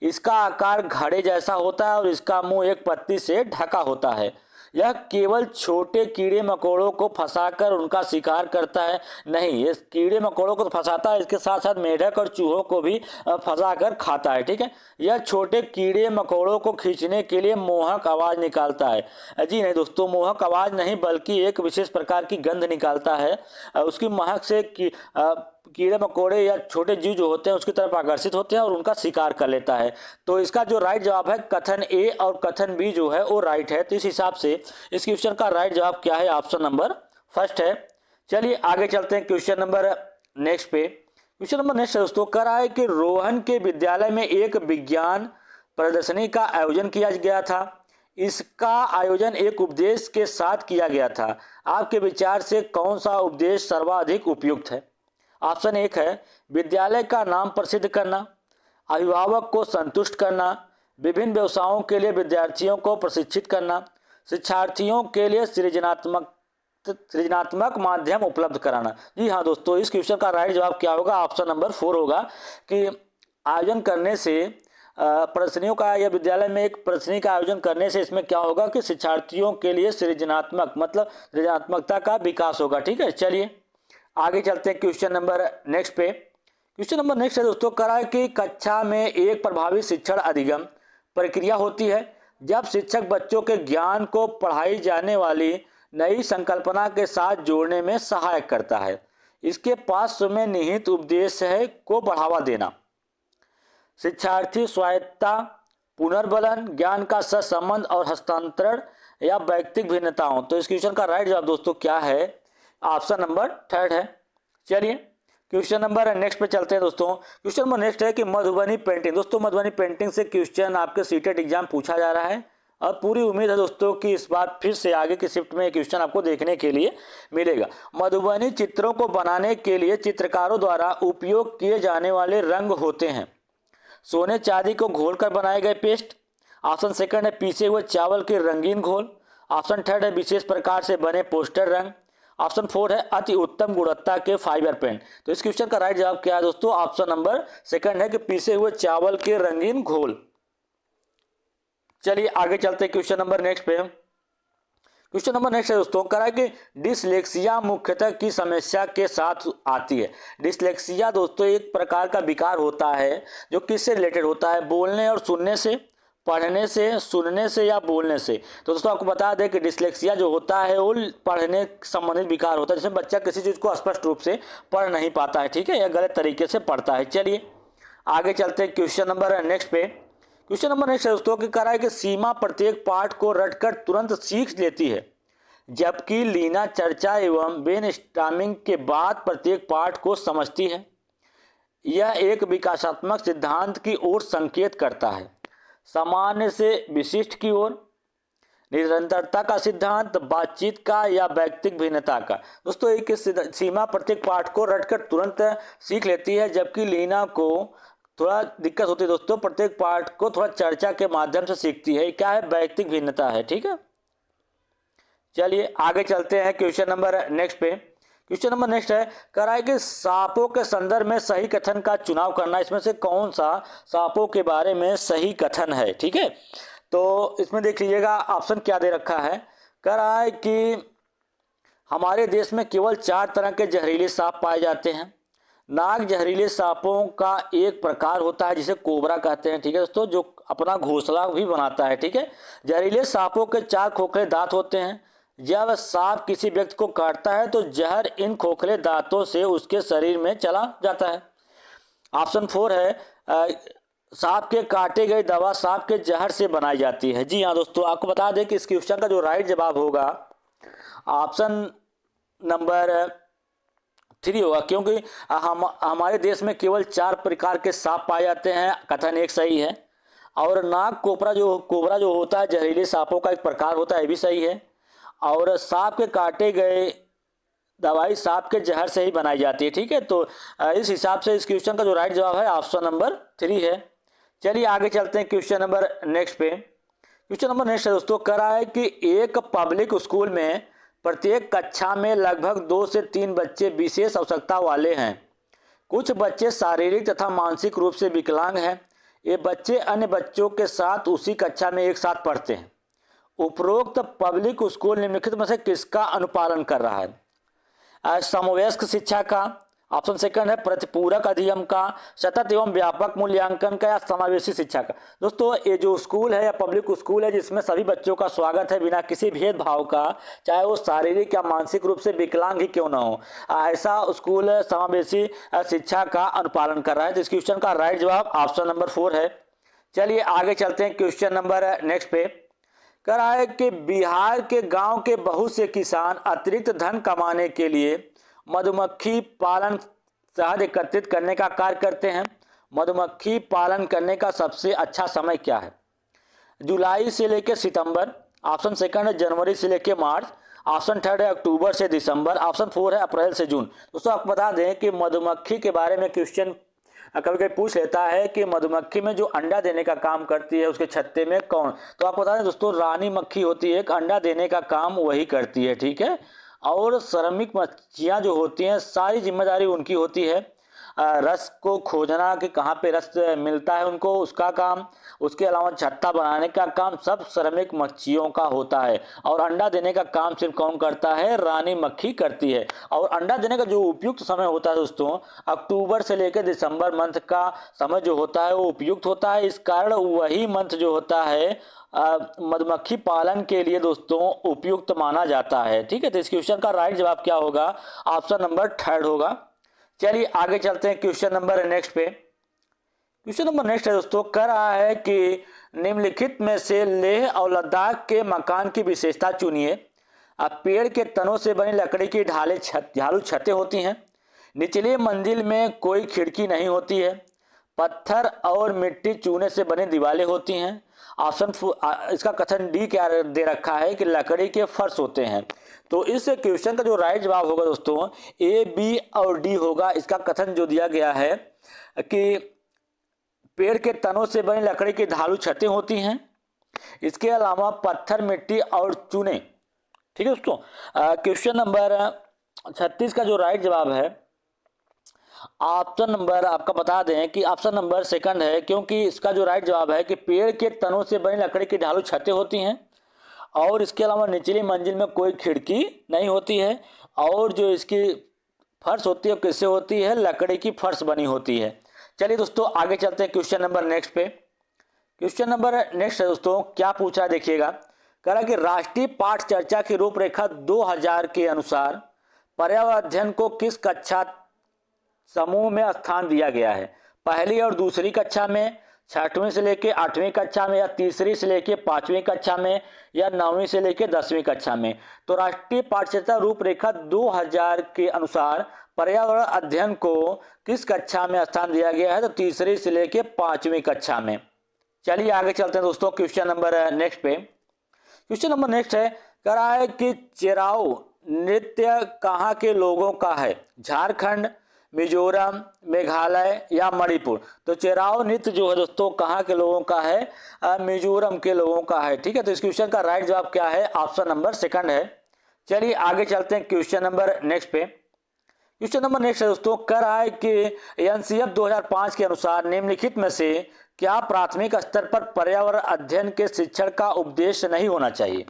Speaker 1: इसका आकार घड़े जैसा होता है और इसका मुंह एक पत्ती से ढका होता है। यह केवल छोटे कीड़े मकोड़ों को फंसाकर उनका शिकार करता है। नहीं, ये कीड़े मकोड़ों को तो फंसाता है, इसके साथ साथ मेढक और चूहों को भी फंसाकर खाता है। ठीक है, यह छोटे कीड़े मकोड़ों को खींचने के लिए मोहक आवाज निकालता है। जी नहीं दोस्तों, मोहक आवाज नहीं बल्कि एक विशेष प्रकार की गंध निकालता है। उसकी महक से कीड़े मकोड़े या छोटे जीव जो होते हैं उसकी तरफ आकर्षित होते हैं और उनका शिकार कर लेता है। तो इसका जो राइट जवाब है कथन ए और कथन बी जो है वो राइट है। तो इस हिसाब से इस क्वेश्चन का राइट जवाब क्या है? ऑप्शन नंबर फर्स्ट है। चलिए आगे चलते हैं क्वेश्चन नंबर नेक्स्ट पे। क्वेश्चन नंबर नेक्स्ट है दोस्तों, कराए कि रोहन के विद्यालय में एक विज्ञान प्रदर्शनी का आयोजन किया गया था। इसका आयोजन एक उपदेश के साथ किया गया था। आपके विचार से कौन सा उपदेश सर्वाधिक उपयुक्त है? ऑप्शन एक है विद्यालय का नाम प्रसिद्ध करना, अभिभावक को संतुष्ट करना, विभिन्न व्यवसायों के लिए विद्यार्थियों को प्रशिक्षित करना, शिक्षार्थियों के लिए सृजनात्मक माध्यम उपलब्ध कराना। जी हाँ दोस्तों, इस क्वेश्चन का राइट जवाब क्या होगा? ऑप्शन नंबर फोर होगा कि आयोजन करने से प्रदर्शनियों का या विद्यालय में एक प्रदर्शनी का आयोजन करने से इसमें क्या होगा कि शिक्षार्थियों के लिए सृजनात्मक मतलब सृजनात्मकता का विकास होगा। ठीक है, चलिए आगे चलते हैं क्वेश्चन नंबर नेक्स्ट पे। क्वेश्चन नंबर नेक्स्ट है दोस्तों, कराए कि कक्षा में एक प्रभावी शिक्षण अधिगम प्रक्रिया होती है जब शिक्षक बच्चों के ज्ञान को पढ़ाई जाने वाली नई संकल्पना के साथ जोड़ने में सहायक करता है। इसके पार्श्व में निहित उपदेश है को बढ़ावा देना, शिक्षार्थी स्वायत्तता, पुनर्बलन, ज्ञान का सहसंबंध और हस्तांतरण या व्यक्तिगत भिन्नताओं। तो इस क्वेश्चन का राइट जवाब दोस्तों क्या है? ऑप्शन नंबर थर्ड है। चलिए क्वेश्चन नंबर नेक्स्ट पे चलते हैं दोस्तों। क्वेश्चन नंबर नेक्स्ट है कि मधुबनी पेंटिंग। दोस्तों मधुबनी पेंटिंग से क्वेश्चन आपके सीटेट एग्जाम पूछा जा रहा है और पूरी उम्मीद है दोस्तों कि इस बार फिर से आगे की शिफ्ट में क्वेश्चन आपको देखने के लिए मिलेगा। मधुबनी चित्रों को बनाने के लिए चित्रकारों द्वारा उपयोग किए जाने वाले रंग होते हैं सोने चांदी को घोलकर बनाए गए पेस्ट, ऑप्शन सेकंड है पीसे हुए चावल के रंगीन घोल, ऑप्शन थर्ड है विशेष प्रकार से बने पोस्टर रंग, ऑप्शन फोर है अति उत्तम गुणवत्ता के फाइबर पेंट। तो इस क्वेश्चन का राइट जवाब क्या है दोस्तों? ऑप्शन नंबर सेकंड है कि पीसे हुए चावल के रंगीन घोल। चलिए आगे चलते हैं क्वेश्चन नंबर नेक्स्ट पे। क्वेश्चन नंबर नेक्स्ट है दोस्तों, करा कि डिसलेक्सिया मुख्यतः की समस्या के साथ आती है। डिसलेक्सिया दोस्तों एक प्रकार का विकार होता है जो किससे रिलेटेड होता है, बोलने और सुनने से, पढ़ने से, सुनने से या बोलने से। तो दोस्तों आपको बता दें कि डिसलेक्सिया जो होता है वो पढ़ने संबंधित विकार होता है, जिसमें बच्चा किसी चीज़ को स्पष्ट रूप से पढ़ नहीं पाता है, ठीक है, या गलत तरीके से पढ़ता है। चलिए आगे चलते हैं क्वेश्चन नंबर नेक्स्ट पे। क्वेश्चन नंबर नेक्स्ट है दोस्तों कि कह रहा है कि सीमा प्रत्येक पाठ को रटकर तुरंत सीख लेती है, जबकि लीना चर्चा एवं ब्रेनस्टॉर्मिंग के बाद प्रत्येक पाठ को समझती है। यह एक विकासात्मक सिद्धांत की ओर संकेत करता है, सामान्य से विशिष्ट की ओर, निरंतरता का सिद्धांत, बातचीत का या व्यक्तिगत भिन्नता का। दोस्तों एक सीमा प्रत्येक पाठ को रटकर तुरंत सीख लेती है, जबकि लीना को थोड़ा दिक्कत होती है दोस्तों, प्रत्येक पाठ को थोड़ा चर्चा के माध्यम से सीखती है। क्या है, व्यक्तिगत भिन्नता है, ठीक है। चलिए आगे चलते हैं क्वेश्चन नंबर नेक्स्ट पे। क्वेश्चन नंबर नेक्स्ट है, कह रहा है कि सांपों के संदर्भ में सही कथन का चुनाव करना, इसमें से कौन सा सांपों के बारे में सही कथन है, ठीक है। तो इसमें देख लीजिएगा ऑप्शन क्या दे रखा है। कह रहा है कि हमारे देश में केवल 4 तरह के जहरीले सांप पाए जाते हैं। नाग जहरीले सांपों का एक प्रकार होता है जिसे कोबरा कहते हैं, ठीक है दोस्तों, जो अपना घोंसला भी बनाता है, ठीक है। जहरीले सांपों के 4 खोखले दांत होते हैं। जब सांप किसी व्यक्ति को काटता है तो जहर इन खोखले दांतों से उसके शरीर में चला जाता है। ऑप्शन 4 है सांप के काटे गए दवा सांप के जहर से बनाई जाती है। जी हाँ दोस्तों, आपको बता दें कि इस क्वेश्चन का जो राइट जवाब होगा ऑप्शन नंबर 3 होगा, क्योंकि हमारे देश में केवल 4 प्रकार के सांप पाए जाते हैं, कथन एक सही है। और नाग कोबरा जो होता है जहरीले सांपों का एक प्रकार होता है, ये भी सही है। और सांप के काटे गए दवाई सांप के जहर से ही बनाई जाती है, ठीक है। तो इस हिसाब से इस क्वेश्चन का जो राइट जवाब है ऑप्शन नंबर 3 है। चलिए आगे चलते हैं क्वेश्चन नंबर नेक्स्ट पे। क्वेश्चन नंबर नेक्स्ट है दोस्तों, कह रहा है कि एक पब्लिक स्कूल में प्रत्येक कक्षा में लगभग 2 से 3 बच्चे विशेष आवश्यकता वाले हैं। कुछ बच्चे शारीरिक तथा मानसिक रूप से विकलांग हैं। ये बच्चे अन्य बच्चों के साथ उसी कक्षा में एक साथ पढ़ते हैं। उपरोक्त पब्लिक स्कूल निम्नलिखित में से किसका अनुपालन कर रहा है? समवयस्क शिक्षा का, ऑप्शन सेकंड है प्रतिपूरक अधिगम का, सतत एवं व्यापक मूल्यांकन का, या समावेशी शिक्षा का। दोस्तों ये जो स्कूल है या पब्लिक स्कूल है जिसमें सभी बच्चों का स्वागत है बिना किसी भेदभाव का, चाहे वो शारीरिक या मानसिक रूप से विकलांग ही क्यों ना हो, ऐसा स्कूल समावेशी शिक्षा का अनुपालन कर रहा है। तो इस क्वेश्चन का राइट जवाब ऑप्शन नंबर 4 है। चलिए आगे चलते हैं क्वेश्चन नंबर नेक्स्ट पे। कह रहा है कि बिहार के गांव के बहुत से किसान अतिरिक्त धन कमाने के लिए मधुमक्खी पालन शहद एकत्रित करने का कार्य करते हैं। मधुमक्खी पालन करने का सबसे अच्छा समय क्या है? जुलाई से लेकर सितंबर, ऑप्शन सेकंड है जनवरी से लेकर मार्च, ऑप्शन थर्ड है अक्टूबर से दिसंबर, ऑप्शन 4 है अप्रैल से जून। दोस्तों आपको बता दें कि मधुमक्खी के बारे में क्वेश्चन कभी कभी पूछ लेता है कि मधुमक्खी में जो अंडा देने का काम करती है उसके छत्ते में कौन, तो आपको बता दें दोस्तों रानी मक्खी होती है, एक अंडा देने का काम वही करती है, ठीक है। और श्रमिक मक्खियाँ जो होती हैं सारी जिम्मेदारी उनकी होती है, रस को खोजना कि कहाँ पे रस मिलता है उनको, उसका काम, उसके अलावा छत्ता बनाने का काम सब श्रमिक मक्खियों का होता है। और अंडा देने का काम सिर्फ कौन करता है? रानी मक्खी करती है। और अंडा देने का जो उपयुक्त समय होता है दोस्तों, अक्टूबर से लेकर दिसंबर मंथ का समय जो होता है वो उपयुक्त होता है। इस कारण वही मंथ जो होता है मधुमक्खी पालन के लिए दोस्तों उपयुक्त माना जाता है, ठीक है। तो इस क्वेश्चन का राइट जवाब क्या होगा? ऑप्शन नंबर 3 होगा। चलिए आगे चलते हैं क्वेश्चन नंबर नेक्स्ट पे। क्वेश्चन नंबर नेक्स्ट है दोस्तों, कह रहा है कि निम्नलिखित में से लेह और लद्दाख के मकान की विशेषता चुनिए। अब पेड़ के तनों से बनी लकड़ी की ढालू छतें होती हैं। निचली मंजिल में कोई खिड़की नहीं होती है। पत्थर और मिट्टी चूने से बनी दीवारें होती हैं। ऑप्शन इसका कथन डी क्या दे रखा है कि लकड़ी के फर्श होते हैं। तो इस क्वेश्चन का जो राइट जवाब होगा दोस्तों ए, बी और डी होगा। इसका कथन जो दिया गया है कि पेड़ के तनों से बनी लकड़ी की ढालू छतें होती हैं, इसके अलावा पत्थर, मिट्टी और चूने, ठीक है दोस्तों। क्वेश्चन नंबर 36 का जो राइट जवाब है ऑप्शन नंबर, आपका बता दें कि ऑप्शन नंबर सेकंड है, क्योंकि इसका जो राइट जवाब है कि पेड़ के तनों से बनी लकड़ी की ढालू छतें होती हैं और इसके अलावा निचली मंजिल में कोई खिड़की नहीं होती है, और जो इसकी फर्श होती है किससे होती है, लकड़ी की फर्श बनी होती है। चलिए दोस्तों आगे चलते हैं क्वेश्चन नंबर नेक्स्ट पे। क्वेश्चन नंबर नेक्स्ट है दोस्तों, क्या पूछा देखिएगा। कह रहा कि राष्ट्रीय पाठ चर्चा की रूपरेखा 2000 के अनुसार पर्यावरण अध्ययन को किस कक्षा समूह में स्थान दिया गया है। पहली और दूसरी कक्षा में, छठवीं से लेकर 8वीं कक्षा में, या तीसरी से लेकर 5वीं कक्षा में, या 9वीं से लेकर 10वीं कक्षा में। तो राष्ट्रीय पाठ्यचर्या रूपरेखा 2000 के अनुसार पर्यावरण अध्ययन को किस कक्षा में स्थान दिया गया है, तो तीसरी से लेकर 5वीं कक्षा में। चलिए आगे चलते हैं दोस्तों क्वेश्चन नंबर नेक्स्ट पे। क्वेश्चन नंबर नेक्स्ट है, कह रहा है कि चिराओ नृत्य कहाँ के लोगों का है, झारखंड, मिजोरम, मेघालय या मणिपुर। तो चिराओ नृत्य जो है दोस्तों कहाँ के लोगों का है, मिजोरम के लोगों का है। ठीक है, तो इस क्वेश्चन का राइट जवाब क्या है, ऑप्शन नंबर सेकंड है। चलिए आगे चलते हैं क्वेश्चन नंबर नेक्स्ट पे। क्वेश्चन नंबर नेक्स्ट है दोस्तों, कह रहा है कि एनसीएफ 2005 के अनुसार निम्नलिखित में से क्या प्राथमिक स्तर पर पर्यावरण अध्ययन के शिक्षण का उद्देश्य नहीं होना चाहिए।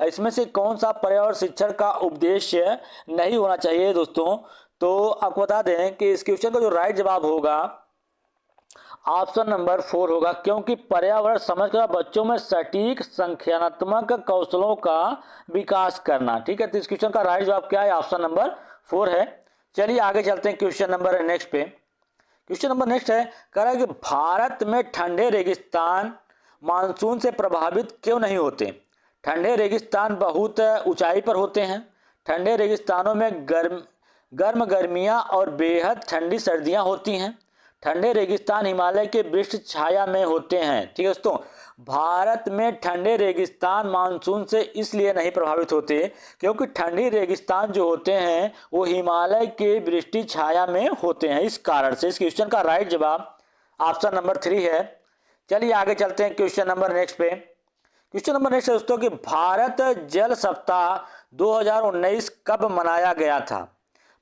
Speaker 1: इसमें से कौन सा पर्यावरण शिक्षण का उद्देश्य नहीं होना चाहिए दोस्तों। तो आपको बता दें कि इस क्वेश्चन का जो राइट जवाब होगा ऑप्शन नंबर 4 होगा, क्योंकि पर्यावरण समझकर बच्चों में सटीक संख्यात्मक कौशलों का विकास करना। ठीक है, तो इस क्वेश्चन का राइट जवाब क्या है, ऑप्शन नंबर 4 है। चलिए आगे चलते हैं क्वेश्चन नंबर नेक्स्ट पे। क्वेश्चन नंबर नेक्स्ट है, कह रहा है कि भारत में ठंडे रेगिस्तान मानसून से प्रभावित क्यों नहीं होते। ठंडे रेगिस्तान बहुत ऊंचाई पर होते हैं। ठंडे रेगिस्तानों में गर्म गर्मियां और बेहद ठंडी सर्दियां होती हैं। ठंडे रेगिस्तान हिमालय के वृक्ष छाया में होते हैं। ठीक है दोस्तों, भारत में ठंडे रेगिस्तान मानसून से इसलिए नहीं प्रभावित होते क्योंकि ठंडी रेगिस्तान जो होते हैं वो हिमालय के वृष्टि छाया में होते हैं। इस कारण से इस क्वेश्चन का राइट जवाब ऑप्शन नंबर 3 है। चलिए आगे चलते हैं क्वेश्चन नंबर नेक्स्ट पे। क्वेश्चन नंबर नेक्स्ट है दोस्तों कि भारत जल सप्ताह 2019 कब मनाया गया था।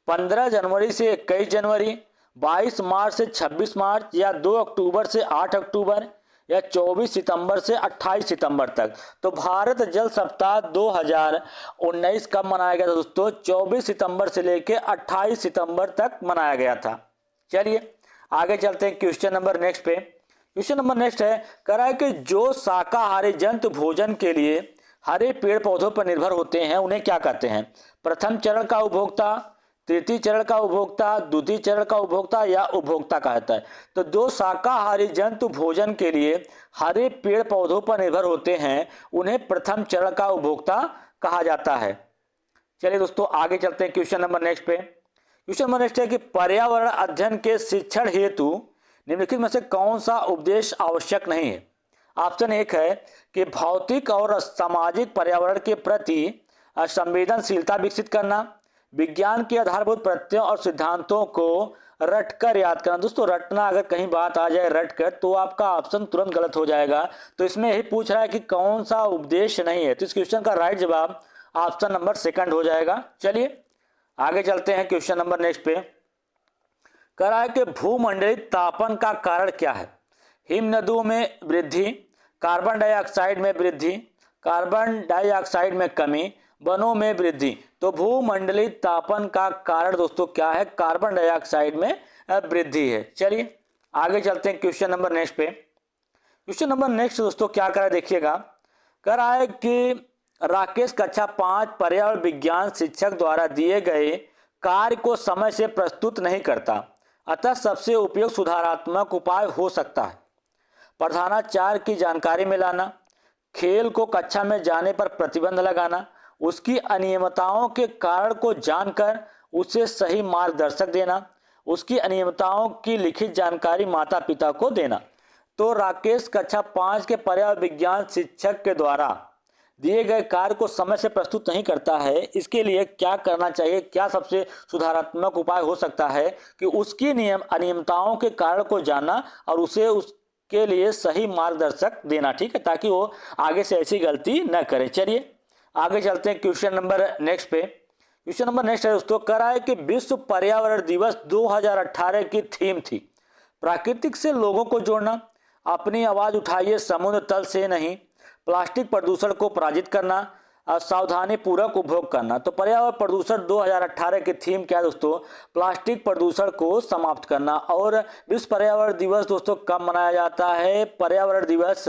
Speaker 1: 15 जनवरी से 21 जनवरी, 22 मार्च से 26 मार्च, या 2 अक्टूबर से 8 अक्टूबर, या 24 सितंबर से 28 सितंबर तक। तो भारत जल सप्ताह 2019 कब मनाया गया था दोस्तों, 24 सितंबर से लेकर 28 सितंबर तक मनाया गया था। चलिए आगे चलते हैं क्वेश्चन नंबर नेक्स्ट पे। क्वेश्चन नंबर नेक्स्ट है, कह रहा है कि जो शाकाहारी जंतु भोजन के लिए हरे पेड़ पौधों पर निर्भर होते हैं उन्हें क्या कहते हैं। प्रथम चरण का उपभोक्ता, तृतीय चरण का उपभोक्ता, द्वितीय चरण का उपभोक्ता, या उपभोक्ता कहता है। तो जो शाकाहारी जंतु भोजन के लिए हरे पेड़ पौधों पर निर्भर होते हैं उन्हें प्रथम चरण का उपभोक्ता कहा जाता है। चलिए दोस्तों आगे चलते हैं क्वेश्चन नंबर नेक्स्ट पे। क्वेश्चन नंबर नेक्स्ट है कि पर्यावरण अध्ययन के शिक्षण हेतु निम्नलिखित में से कौन सा उपदेश आवश्यक नहीं है। ऑप्शन 1 है कि भौतिक और सामाजिक पर्यावरण के प्रति संवेदनशीलता विकसित करना, विज्ञान के आधारभूत प्रत्ययों और सिद्धांतों को रटकर याद करना। दोस्तों रटना अगर कहीं बात आ जाए रटकर तो आपका ऑप्शन तुरंत गलत हो जाएगा। तो इसमें यही पूछ रहा है कि कौन सा उपदेश नहीं है, तो इस क्वेश्चन का राइट जवाब ऑप्शन नंबर 2 हो जाएगा। चलिए आगे चलते हैं क्वेश्चन नंबर नेक्स्ट पे। कह रहा है कि भूमंडलीय तापन का कारण क्या है। हिमनदों में वृद्धि, कार्बन डाइऑक्साइड में वृद्धि, कार्बन डाइऑक्साइड में कमी, वनों में वृद्धि। तो भूमंडलीय तापन का कारण दोस्तों क्या है, कार्बन डाइऑक्साइड में वृद्धि है। चलिए आगे चलते हैं क्वेश्चन नंबर नेक्स्ट पे। क्वेश्चन नंबर नेक्स्ट दोस्तों क्या कह रहा है देखिएगा। कह रहा है कि राकेश कक्षा 5 पर्यावरण विज्ञान शिक्षक द्वारा दिए गए कार्य को समय से प्रस्तुत नहीं करता, अतः सबसे उपयुक्त सुधारात्मक उपाय हो सकता है प्रधानाचार्य की जानकारी में लाना, खेल को कक्षा में जाने पर प्रतिबंध लगाना, उसकी अनियमितताओं के कारण को जानकर उसे सही मार्गदर्शक देना, उसकी अनियमितताओं की लिखित जानकारी माता पिता को देना। तो राकेश कक्षा 5 के पर्यावरण विज्ञान शिक्षक के द्वारा दिए गए कार्य को समय से प्रस्तुत नहीं करता है, इसके लिए क्या करना चाहिए, क्या सबसे सुधारात्मक उपाय हो सकता है कि उसकी अनियमितताओं के कारण को जानना और उसे उसके लिए सही मार्गदर्शक देना। ठीक है, ताकि वो आगे से ऐसी गलती न करे। चलिए आगे चलते हैं क्वेश्चन नंबर नेक्स्ट पे। क्वेश्चन नंबर नेक्स्ट है दोस्तों, कह रहा है कि विश्व पर्यावरण दिवस 2018 की थीम थी प्राकृतिक से लोगों को जोड़ना, अपनी आवाज उठाइए समुद्र तल से नहीं, प्लास्टिक प्रदूषण को पराजित करना, सावधानी पूर्वक उपभोग करना। तो पर्यावरण प्रदूषण 2018 की थीम क्या है दोस्तों? प्लास्टिक प्रदूषण को समाप्त करना। और विश्व पर्यावरण दिवस दोस्तों कब मनाया जाता है? पर्यावरण दिवस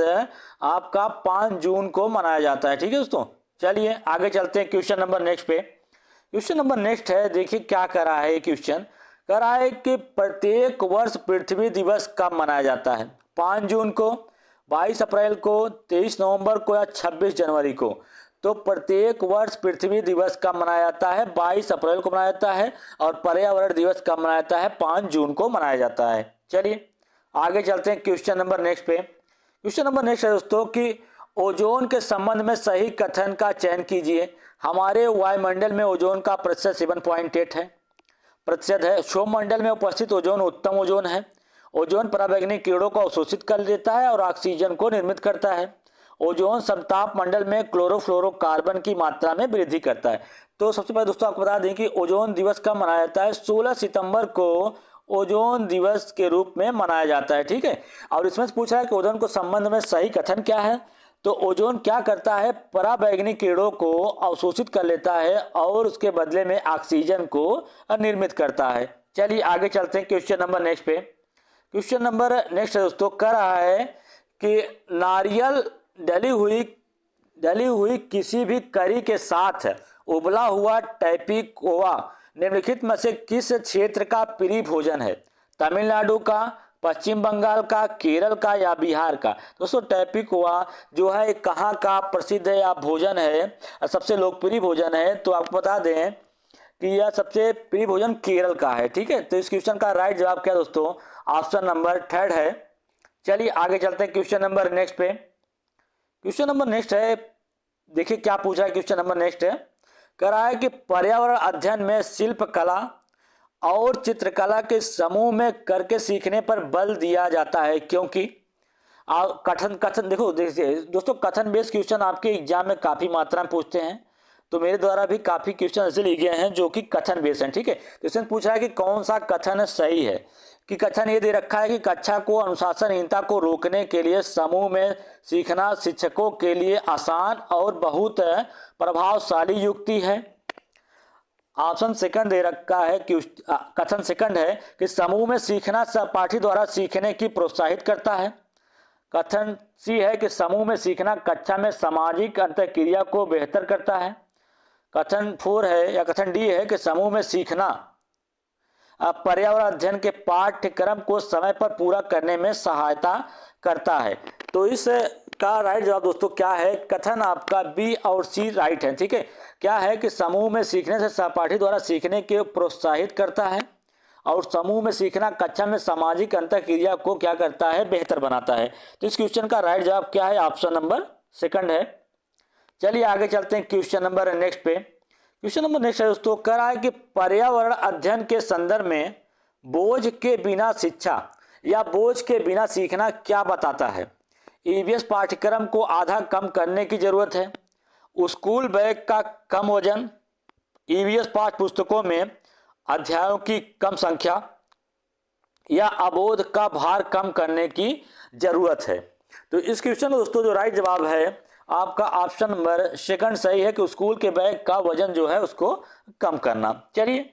Speaker 1: आपका 5 जून को मनाया जाता है। ठीक है दोस्तों, चलिए आगे चलते हैं क्वेश्चन नंबर नेक्स्ट पे। क्वेश्चन नंबर नेक्स्ट है, देखिए क्या कर रहा है ये क्वेश्चन। कह रहा है कि प्रत्येक वर्ष पृथ्वी दिवस कब मनाया जाता है? 5 जून को, 22 अप्रैल को, 23 नवंबर को या 26 जनवरी को? तो प्रत्येक वर्ष पृथ्वी दिवस कब मनाया जाता है? 22 अप्रैल को मनाया जाता है। और पर्यावरण दिवस कब मनाया जाता है? 5 जून को मनाया जाता है। चलिए आगे चलते हैं क्वेश्चन नंबर नेक्स्ट पे। क्वेश्चन नंबर नेक्स्ट है दोस्तों कि ओजोन के संबंध में सही कथन का चयन कीजिए। हमारे वायुमंडल में ओजोन का प्रतिशत 7.8 है प्रतिशत है। सौरमंडल में उपस्थित ओजोन उत्तम ओजोन है। ओजोन पराबैंगनी किरणों को अवशोषित कर लेता है और ऑक्सीजन को निर्मित करता है। ओजोन समताप मंडल में क्लोरोफ्लोरोकार्बन की मात्रा में वृद्धि करता है। तो सबसे पहले दोस्तों आपको बता दें कि ओजोन दिवस कब मनाया जाता है? 16 सितंबर को ओजोन दिवस के रूप में मनाया जाता है। ठीक है, और इसमें से पूछ रहा है कि ओजोन को संबंध में सही कथन क्या है? तो ओजोन क्या करता है? पराबैंगनी किरणों को अवशोषित कर लेता है और उसके बदले में ऑक्सीजन को निर्मित करता है। चलिए आगे चलते हैं क्वेश्चन नंबर नेक्स्ट पे। क्वेश्चन नंबर नेक्स्ट दोस्तों कह रहा है कि नारियल डली हुई किसी भी करी के साथ उबला हुआ टैपिकोआ निम्नलिखित में से किस क्षेत्र का प्रिय भोजन है? तमिलनाडु का, पश्चिम बंगाल का, केरल का या बिहार का? दोस्तों टैपिकोआ जो है कहाँ का प्रसिद्ध है या भोजन है, सबसे लोकप्रिय भोजन है? तो आपको बता दें कि यह सबसे प्रिय भोजन केरल का है। ठीक है, तो इस क्वेश्चन का राइट जवाब क्या दोस्तों? ऑप्शन नंबर 3 है। चलिए आगे चलते हैं क्वेश्चन नंबर नेक्स्ट पे। क्वेश्चन नंबर नेक्स्ट है, देखिए क्या पूछा है। क्वेश्चन नंबर नेक्स्ट है, कह रहा है कि पर्यावरण अध्ययन में शिल्प कला और चित्रकला के समूह में करके सीखने पर बल दिया जाता है क्योंकि कथन कथन देखो देखिए दोस्तों, कथन बेस्ड क्वेश्चन आपके एग्जाम में काफी मात्रा में पूछते हैं। तो मेरे द्वारा भी काफी क्वेश्चन ऐसे लिए गए हैं जो कि कथन बेस्ड हैं। ठीक है, तो इसमें पूछ रहा है कि कौन सा कथन सही है? कि कथन ये दे रखा है कि कक्षा को अनुशासनहीनता को रोकने के लिए समूह में सीखना शिक्षकों के लिए आसान और बहुत प्रभावशाली युक्ति है। ऑप्शन सेकंड दे रखा है कि कथन सेकंड है कि समूह में सीखना सहपाठी द्वारा सीखने की प्रोत्साहित करता है। कथन सी है कि समूह में सीखना कक्षा में सामाजिक अंतःक्रिया को बेहतर करता है। कथन 4 है या कथन डी है कि समूह में सीखना पर्यावरण अध्ययन के पाठ्यक्रम को समय पर पूरा करने में सहायता करता है। तो इस का राइट जवाब दोस्तों क्या है? कथन आपका बी और सी राइट है। ठीक है, क्या है कि समूह में सीखने से सहपाठी द्वारा सीखने के प्रोत्साहित करता है और समूह में सीखना कक्षा में सामाजिक अंतःक्रिया को क्या करता है? बेहतर बनाता है। तो इस क्वेश्चन का राइट जवाब क्या है? ऑप्शन नंबर सेकंड है। चलिए आगे चलते हैं क्वेश्चन नंबर नेक्स्ट पे। क्वेश्चन नंबर नेक्स्ट है दोस्तों, कह रहा है कि पर्यावरण अध्ययन के संदर्भ में बोझ के बिना शिक्षा या बोझ के बिना सीखना क्या बताता है? ईवीएस पाठ्यक्रम को आधा कम करने की जरूरत है, स्कूल बैग का कम वजन, ईवीएस पाठ्य पुस्तकों में अध्यायों की कम संख्या या अबोध का भार कम करने की जरूरत है। तो इस क्वेश्चन में दोस्तों जो राइट जवाब है आपका ऑप्शन नंबर सेकंड सही है कि स्कूल के बैग का वजन जो है उसको कम करना। चलिए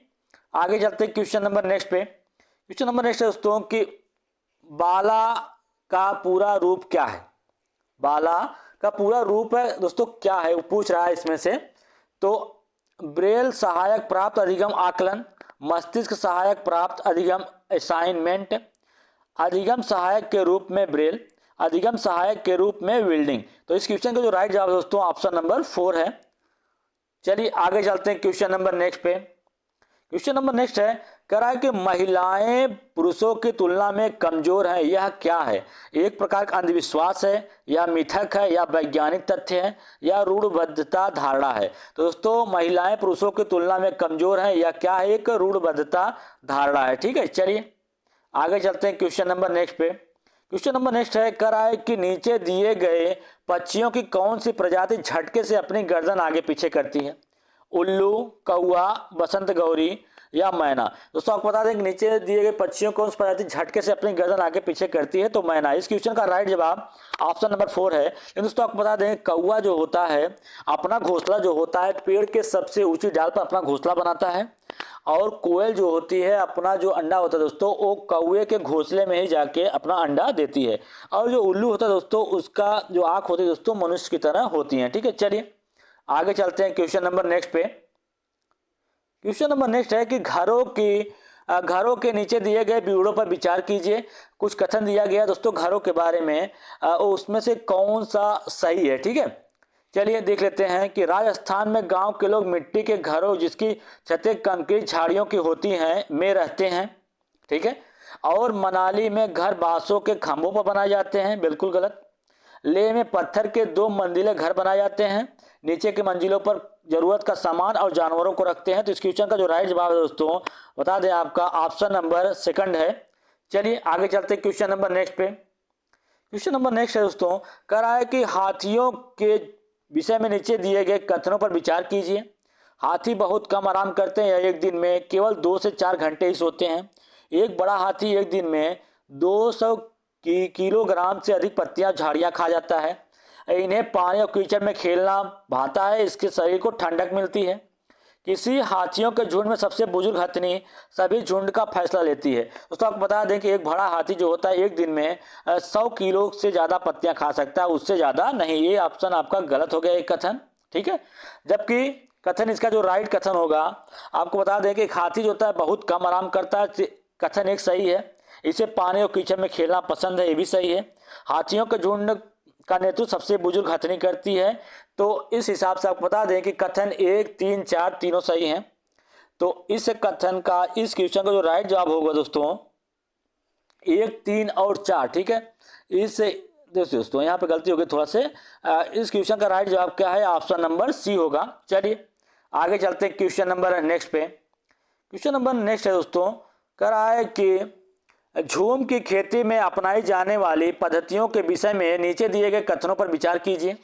Speaker 1: आगे चलते हैं क्वेश्चन नंबर नेक्स्ट पे। क्वेश्चन नंबर नेक्स्ट है दोस्तों कि बाला का पूरा रूप क्या है? बाला का पूरा रूप है दोस्तों क्या है? वो पूछ रहा है इसमें से। तो ब्रेल सहायक प्राप्त अधिगम आकलन, मस्तिष्क सहायक प्राप्त अधिगम असाइनमेंट, अधिगम सहायक के रूप में ब्रेल, अधिगम सहायक के रूप में विल्डिंग। तो इस क्वेश्चन का जो राइट जवाब दोस्तों ऑप्शन नंबर 4 है। चलिए आगे चलते हैं क्वेश्चन नंबर नेक्स्ट पे। क्वेश्चन नंबर नेक्स्ट है, कह रहा है कि महिलाएं पुरुषों की तुलना में कमजोर हैं, यह क्या है? एक प्रकार का अंधविश्वास है या मिथक है या वैज्ञानिक तथ्य है या रूढ़बद्धता धारणा है? तो दोस्तों महिलाएं पुरुषों की तुलना में कमजोर हैं, यह क्या है? एक रूढ़बद्धता धारणा है। ठीक है, चलिए आगे चलते हैं क्वेश्चन नंबर नेक्स्ट पे। क्वेश्चन नंबर नेक्स्ट है, कह रहा है कि नीचे दिए गए पक्षियों की कौन सी प्रजाति झटके से अपनी गर्दन आगे पीछे करती है? उल्लू, कौआ, बसंत गौरी या मैना। दोस्तों आपको बता दें कि नीचे दिए गए पक्षियों कौन सी प्रजाति झटके से अपनी गर्दन आगे पीछे करती है, तो मैना। इस क्वेश्चन का राइट जवाब ऑप्शन नंबर 4 है। लेकिन दोस्तों आपको बता दें कौवा जो होता है अपना घोंसला जो होता है पेड़ के सबसे ऊंची डाल पर अपना घोंसला बनाता है, और कोयल जो होती है अपना जो अंडा होता है दोस्तों वो कौवे के घोंसले में ही जाके अपना अंडा देती है। और जो उल्लू होता है दोस्तों उसका जो आंख होती है दोस्तों मनुष्य की तरह होती है। ठीक है, चलिए आगे चलते हैं क्वेश्चन नंबर नेक्स्ट पे। क्वेश्चन नंबर नेक्स्ट है कि घरों के नीचे दिए गए ब्यूरों पर विचार कीजिए। कुछ कथन दिया गया दोस्तों घरों के बारे में, उसमें से कौन सा सही है। ठीक है, चलिए देख लेते हैं कि राजस्थान में गांव के लोग मिट्टी के घरों जिसकी छतें कंक्रीट झाड़ियों की होती हैं में रहते हैं। ठीक है, और मनाली में घर बांसों के खंभों पर बनाए जाते हैं, बिल्कुल गलत। लेह में पत्थर के 2 मंजिले घर बनाए जाते हैं, नीचे की मंजिलों पर जरूरत का सामान और जानवरों को रखते हैं। तो इस क्वेश्चन का जो राइट जवाब है दोस्तों बता दें आपका ऑप्शन नंबर 2 है। चलिए आगे चलते हैं क्वेश्चन नंबर नेक्स्ट पे। क्वेश्चन नंबर नेक्स्ट है दोस्तों, कह रहा है कि हाथियों के विषय में नीचे दिए गए कथनों पर विचार कीजिए। हाथी बहुत कम आराम करते हैं, एक दिन में केवल 2 से 4 घंटे ही सोते हैं। एक बड़ा हाथी एक दिन में 200 किलोग्राम से अधिक पत्तियां झाड़ियां खा जाता है। इन्हें पानी और कीचड़ में खेलना भाता है, इसके शरीर को ठंडक मिलती है। किसी हाथियों के झुंड में सबसे बुजुर्ग हथनी सभी झुंड का फैसला लेती है। दोस्तों आपको बता दें कि एक बड़ा हाथी जो होता है एक दिन में 100 किलो से ज़्यादा पत्तियां खा सकता है, उससे ज़्यादा नहीं। ये ऑप्शन आपका गलत हो गया एक कथन। ठीक है, जबकि कथन इसका जो राइट कथन होगा आपको बता दें कि एक हाथी जो होता है बहुत कम आराम करता है, कथन एक सही है। इसे पानी और कीचड़ में खेलना पसंद है, ये भी सही है। हाथियों के झुंड का नेतृत्व सबसे बुजुर्ग हथनी करती है। तो इस हिसाब से आपको बता दें कि कथन 1, 3, 4 तीनों सही हैं। तो इस कथन का इस क्वेश्चन का जो राइट जवाब होगा दोस्तों 1, 3 और 4। ठीक है, इस दोस्तों यहाँ पे गलती होगी थोड़ा से। इस क्वेश्चन का राइट जवाब क्या है, ऑप्शन नंबर सी होगा। चलिए आगे चलते हैं क्वेश्चन नंबर नेक्स्ट पे। क्वेश्चन नंबर नेक्स्ट है दोस्तों, कह रहा है कि झूम की खेती में अपनाई जाने वाली पद्धतियों के विषय में नीचे दिए गए कथनों पर विचार कीजिए।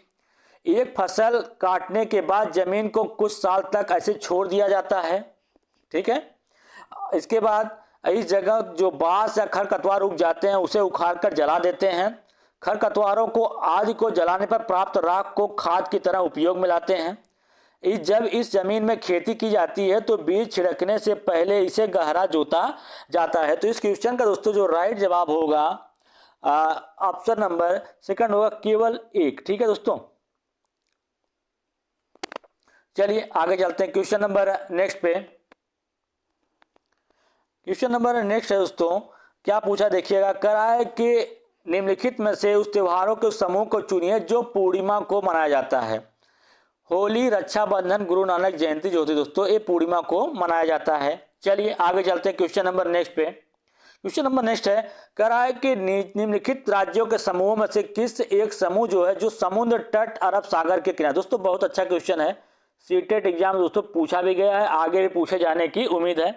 Speaker 1: एक फसल काटने के बाद जमीन को कुछ साल तक ऐसे छोड़ दिया जाता है। ठीक है, इसके बाद इस जगह जो बांस या खरपतवार उग जाते हैं उसे उखाड़कर जला देते हैं। खरपतवारों को आदि को जलाने पर प्राप्त राख को खाद की तरह उपयोग में लाते हैं। जब इस जमीन में खेती की जाती है तो बीज छिड़कने से पहले इसे गहरा जोता जाता है। तो इस क्वेश्चन का दोस्तों जो राइट जवाब होगा ऑप्शन नंबर 2 होगा, केवल 1। ठीक है दोस्तों, चलिए आगे चलते हैं क्वेश्चन नंबर नेक्स्ट पे। क्वेश्चन नंबर नेक्स्ट है दोस्तों, क्या पूछा देखिएगा, कह रहा है कि निम्नलिखित में से उस त्योहारों के समूह को चुनिए जो पूर्णिमा को मनाया जाता है। होली, रक्षाबंधन, गुरु नानक जयंती जो होती है दोस्तों ये पूर्णिमा को मनाया जाता है। चलिए आगे चलते हैं क्वेश्चन नंबर नेक्स्ट पे। क्वेश्चन नंबर नेक्स्ट है, कह रहा है कि निम्नलिखित राज्यों के समूह में से किस एक समूह जो है जो समुद्र तट अरब सागर के किनारे। दोस्तों बहुत अच्छा क्वेश्चन है, सीटेट एग्जाम दोस्तों पूछा भी गया है, आगे भी पूछे जाने की उम्मीद है।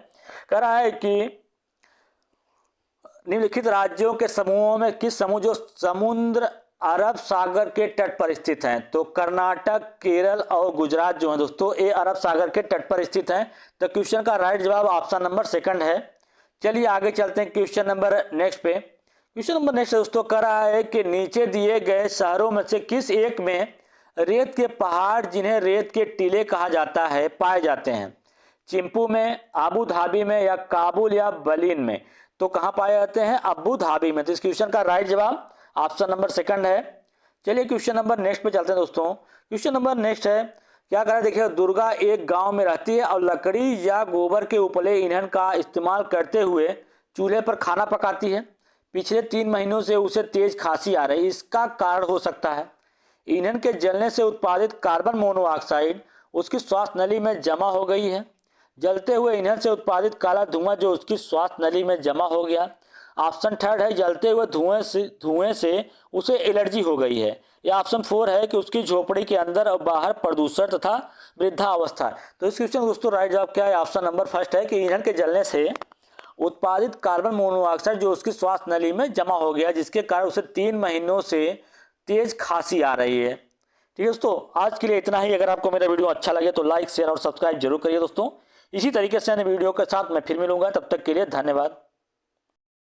Speaker 1: कह रहा है कि निम्नलिखित राज्यों के समूहों में किस समूह जो समुद्र अरब सागर के तट पर स्थित हैं। तो कर्नाटक, केरल और गुजरात जो है दोस्तों ये अरब सागर के तट पर स्थित हैं। तो क्वेश्चन का राइट जवाब ऑप्शन नंबर 2 है। चलिए आगे चलते हैं क्वेश्चन नंबर नेक्स्ट पे। क्वेश्चन नंबर नेक्स्ट दोस्तों कह रहा है कि नीचे दिए गए शहरों में से किस एक में रेत के पहाड़ जिन्हें रेत के टीले कहा जाता है पाए जाते हैं। चिंपू में, अबू धाबी में, या काबुल या बर्लिन में। तो कहाँ पाए जाते हैं, अबू धाबी में। तो इस क्वेश्चन का राइट जवाब ऑप्शन नंबर 2 है। चलिए क्वेश्चन नंबर नेक्स्ट पे चलते हैं दोस्तों। क्वेश्चन नंबर नेक्स्ट है, क्या करें देखिए, दुर्गा एक गांव में रहती है और लकड़ी या गोबर के उपले ईंधन का इस्तेमाल करते हुए चूल्हे पर खाना पकाती है। पिछले 3 महीनों से उसे तेज खांसी आ रही है, इसका कारण हो सकता है ईंधन के जलने से उत्पादित कार्बन मोनोऑक्साइड उसकी श्वास नली में जमा हो गई है। जलते हुए ईंधन से उत्पादित काला धुआं जो उसकी श्वास नली में जमा हो गया। ऑप्शन 3 है जलते हुए धुएं से उसे एलर्जी हो गई है। या ऑप्शन 4 है कि उसकी झोपड़ी के अंदर और बाहर प्रदूषण तथा वृद्धावस्था। तो इस क्वेश्चन दोस्तों राइट जवाब क्या है, ऑप्शन नंबर 1 है कि ईंधन के जलने से उत्पादित कार्बन मोनोऑक्साइड जो उसकी श्वास नली में जमा हो गया जिसके कारण उसे 3 महीनों से तेज खांसी आ रही है। ठीक है दोस्तों, आज के लिए इतना ही। अगर आपको मेरा वीडियो अच्छा लगे तो लाइक, शेयर और सब्सक्राइब जरूर करिए दोस्तों। इसी तरीके से अन्य वीडियो के साथ मैं फिर मिलूंगा, तब तक के लिए धन्यवाद।